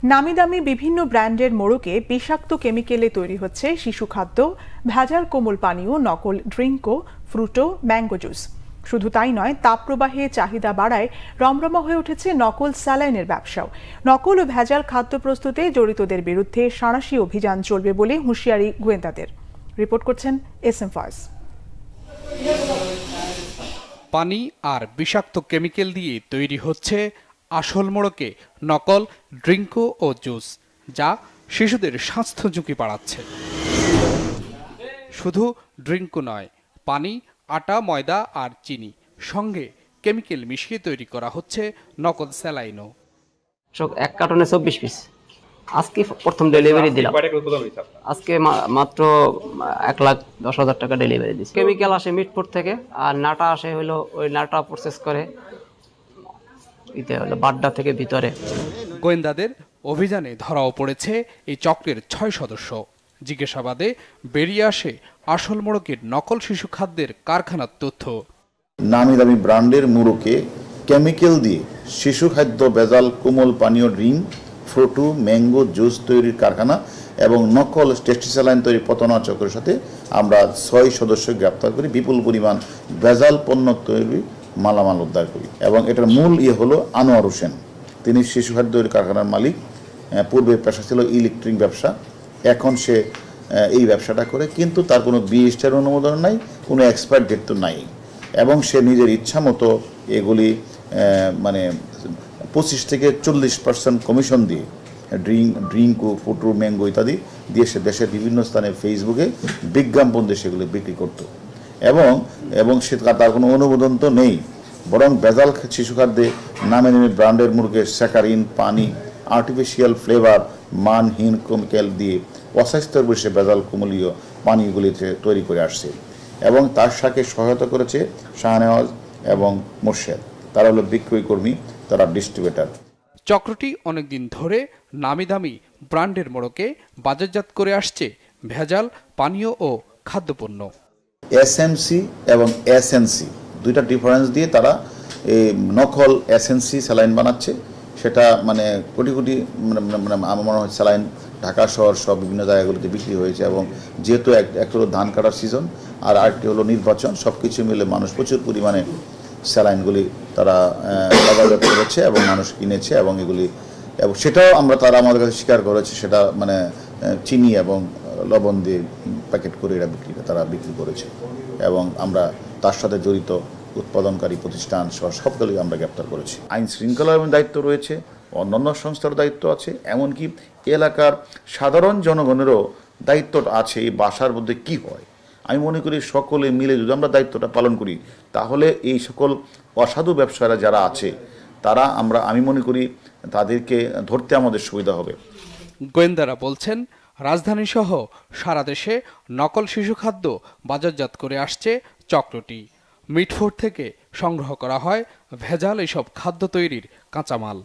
নামি দামি বিভিন্ন ব্র্যান্ডের মোড়কে বিষাক্ত কেমিক্যালে তৈরি হচ্ছে শিশু খাদ্য, ভেজাল কোমল পানীয়, নকল ড্রিঙ্কো, ফ্রুটো, ম্যাঙ্গো জুস। শুধু তাই নয়, তাপপ্রবাহে চাহিদা বাড়ায় রমরমা হয়ে উঠেছে নকল স্যালাইনের ব্যবসাও। নকল ও ভেজাল খাদ্য প্রস্তুতে জড়িতদের বিরুদ্ধে সাঁড়াশি অভিযান চলবে বলে হুঁশিয়ারি গোয়েন্দাদের। রিপোর্ট করছেন SM ফয়েজ। পানি আর বিষাক্ত কেমিক্যাল দিয়ে তৈরি হচ্ছে আসল মোড়কে নকল ড্রিঙ্কো ও জুস, যা শিশুদের স্বাস্থ্য ঝুঁকি বাড়াচ্ছে। শুধু ড্রিঙ্কো নয়, পানি, আটা, ময়দা আর চিনি সঙ্গে কেমিক্যাল মিশিয়ে তৈরি করা হচ্ছে নকল স্যালাইনও। এক কার্টনে 24 পিস আজকে প্রথম ডেলিভারি দিলাম। আজকে মাত্র 1,10,000 টাকা ডেলিভারি দিচ্ছি। কেমিক্যাল আসে মিটফুড থেকে, আর নাটা আসে হলো ওই নাটা প্রসেস করে বাড্ডা থেকে ভিতরে। গোয়েন্দাদের অভিযানে ধরাও পড়েছে এই চক্রের 6 সদস্য। জিজ্ঞাসাবাদে বেরিয়ে আসে আসল মোড়কের নকল শিশু খাদ্যের কারখানার তথ্য। নামি দামি ব্র্যান্ডের মোড়কে কেমিক্যাল দিয়ে শিশু খাদ্য, ভেজাল কোমল পানীয়, ড্রিঙ্ক, ফ্রুটো, ম্যাঙ্গো জুস তৈরির কারখানা এবং নকল টেস্টি স্যালাইন তৈরি প্রতারণা চক্রের সাথে আমরা 6 সদস্য গ্রেপ্তার করি। বিপুল পরিমাণ ভেজাল পণ্য তৈরি মালামাল উদ্ধার করি এবং এটার মূল হলো আনোয়ার হোসেন। তিনি শিশু খাদ্য তৈরি কারখানার মালিক। পূর্বে পেশা ছিল ইলেকট্রিক ব্যবসা, এখন সে এই ব্যবসাটা করে, কিন্তু তার কোনো BSTর অনুমোদন নাই, কোনো এক্সপায়ার ডেট তো নাই, এবং সে নিজের ইচ্ছা মতো এগুলি মানে 25 থেকে 40% কমিশন দিয়ে ড্রিঙ্ক ও ফ্রুটো, ম্যাঙ্গো ইত্যাদি দিয়ে সে দেশের বিভিন্ন স্থানে ফেসবুকে বিজ্ঞাপন দিয়ে সেগুলো বিক্রি করত এবং সে তার কোনো অনুমোদন তো নেই, বরং ভেজাল শিশু খাদ্যে নামে নামে ব্র্যান্ডের মুরগের স্যাকারিন, পানি, আর্টিফিশিয়াল ফ্লেভার, মানহীন কেমিক্যাল দিয়ে অস্বাস্থ্যকর বসে ভেজাল কোমলীয় পানীয়গুলিতে তৈরি করে আসছে এবং তার সাথে সহায়তা করেছে শাহনেওয়াজ এবং মোর্শেদ। তারা হলো বিক্রয় কর্মী, তারা ডিস্ট্রিবিউটর। চক্রটি অনেকদিন ধরে নামি দামি ব্র্যান্ডের মোড়কে বাজারজাত করে আসছে ভেজাল পানীয় ও খাদ্যপণ্য। SMC এবং SNC দুইটা ডিফারেন্স দিয়ে তারা এই নকল SNC স্যালাইন বানাচ্ছে। সেটা মানে কোটি কোটি আমার মনে হয় স্যালাইন ঢাকা শহর সব বিভিন্ন জায়গাগুলোতে বিক্রি হয়েছে, এবং যেহেতু একটা হলো ধান কাটার সিজন আর আরেকটি হলো নির্বাচন, সব কিছু মিলে মানুষ প্রচুর পরিমাণে স্যালাইনগুলি তারা বাজারজাত করেছে এবং মানুষ কিনেছে, এবং এগুলি এবং সেটাও তারা আমাদের কাছে স্বীকার করেছে, সেটা মানে চিনি এবং লবণ দিয়ে প্যাকেট করে তারা বিক্রি করেছে, এবং আমরা তার সাথে জড়িত উৎপাদনকারী প্রতিষ্ঠান সবগুলি আমরা গ্রেপ্তার করেছি। আইন শৃঙ্খলার দায়িত্ব রয়েছে, অন্যান্য সংস্থার দায়িত্ব আছে, এমনকি এলাকার সাধারণ জনগণেরও দায়িত্ব আছে। এই বাসার মধ্যে কি হয়, আমি মনে করি সকলে মিলে যদি আমরা দায়িত্বটা পালন করি, তাহলে এই সকল অসাধু ব্যবসায়ীরা যারা আছে তারা আমি মনে করি তাদেরকে ধরতে আমাদের সুবিধা হবে। গোয়েন্দারা বলছেন, রাজধানী সহ সারা দেশে নকল শিশু খাদ্য বাজারজাত করে আসছে চক্রটি। মিটফুড থেকে সংগ্রহ করা হয় ভেজাল এসব খাদ্য তৈরির কাঁচামাল।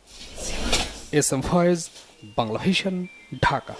SM ফয়েজ, বাংলা ভিশন, ঢাকা।